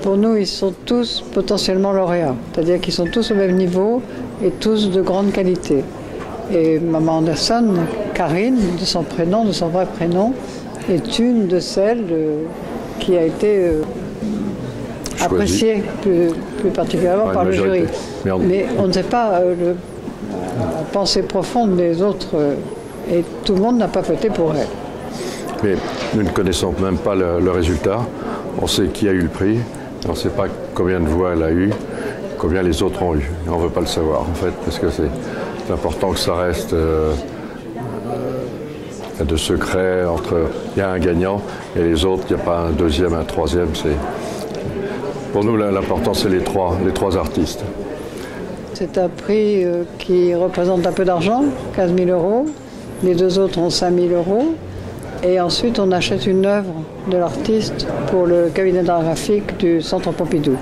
pour nous, ils sont tous potentiellement lauréats. C'est-à-dire qu'ils sont tous au même niveau et tous de grande qualité. Et Maman Anderson, Karine, de son prénom, de son vrai prénom, est une de celles qui a été appréciée plus particulièrement par le jury. Mais on ne sait pas la pensée profonde des autres et tout le monde n'a pas voté pour elle. Mais nous ne connaissons même pas le résultat. On sait qui a eu le prix, on ne sait pas combien de voix elle a eu, combien les autres ont eu. On ne veut pas le savoir en fait, parce que c'est important que ça reste de secret entre il y a un gagnant et les autres, il n'y a pas un deuxième, un troisième. Pour nous, l'important, c'est les trois artistes. C'est un prix qui représente un peu d'argent, 15 000 €. Les deux autres ont 5 000 €. Et ensuite, on achète une œuvre de l'artiste pour le cabinet d'art graphique du Centre Pompidou.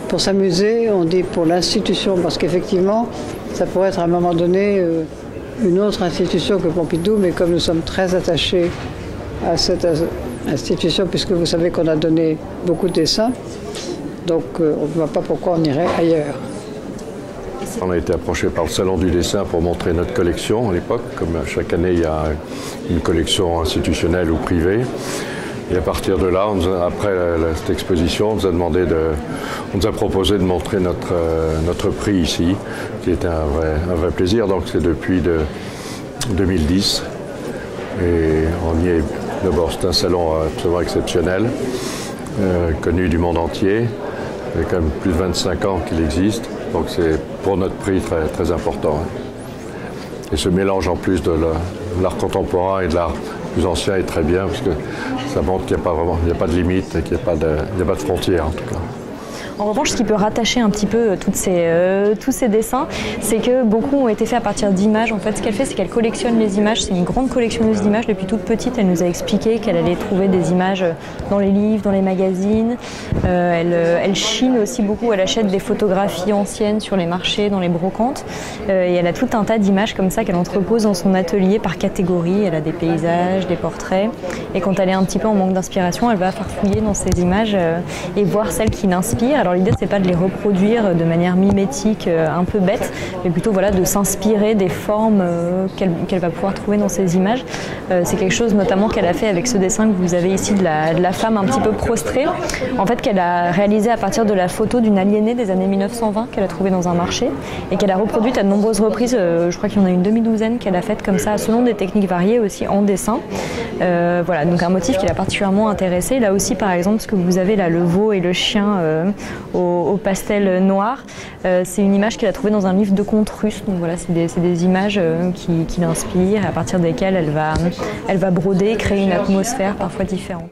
Pour s'amuser, on dit pour l'institution, parce qu'effectivement, ça pourrait être à un moment donné une autre institution que Pompidou, mais comme nous sommes très attachés à cette institution, puisque vous savez qu'on a donné beaucoup de dessins, donc on ne voit pas pourquoi on irait ailleurs. On a été approché par le Salon du dessin pour montrer notre collection à l'époque. Comme chaque année, il y a une collection institutionnelle ou privée. Et à partir de là, après cette exposition, on nous a proposé de montrer notre prix ici, qui était un vrai plaisir. Donc c'est depuis 2010. Et on y est. D'abord, c'est un salon absolument exceptionnel, connu du monde entier. Il y a quand même plus de 25 ans qu'il existe. Donc c'est pour notre prix très, très important. Et ce mélange en plus de l'art contemporain et de l'art plus ancien est très bien, parce que ça montre qu'il n'y a pas de limite et qu'il n'y a pas de frontières en tout cas. En revanche, ce qui peut rattacher un petit peu tous ces dessins, c'est que beaucoup ont été faits à partir d'images. En fait, ce qu'elle fait, c'est qu'elle collectionne les images. C'est une grande collectionneuse d'images. Depuis toute petite, elle nous a expliqué qu'elle allait trouver des images dans les livres, dans les magazines. Elle chine aussi beaucoup. Elle achète des photographies anciennes sur les marchés, dans les brocantes. Et elle a tout un tas d'images comme ça qu'elle entrepose dans son atelier par catégorie. Elle a des paysages, des portraits. Et quand elle est un petit peu en manque d'inspiration, elle va farfouiller dans ces images et voir celles qui l'inspirent. Alors l'idée, c'est pas de les reproduire de manière mimétique, un peu bête, mais plutôt voilà, de s'inspirer des formes qu'elle va pouvoir trouver dans ces images. C'est quelque chose notamment qu'elle a fait avec ce dessin que vous avez ici de la femme un petit peu prostrée, en fait qu'elle a réalisé à partir de la photo d'une aliénée des années 1920 qu'elle a trouvée dans un marché et qu'elle a reproduite à de nombreuses reprises. Je crois qu'il y en a une demi-douzaine qu'elle a faites comme ça, selon des techniques variées aussi en dessin. Voilà, donc un motif qui l'a particulièrement intéressée. Là aussi, par exemple, ce que vous avez là, le veau et le chien au pastel noir. C'est une image qu'elle a trouvée dans un livre de contes russes. Donc voilà, c'est des images qui l'inspirent, à partir desquelles elle va broder, créer une atmosphère parfois différente.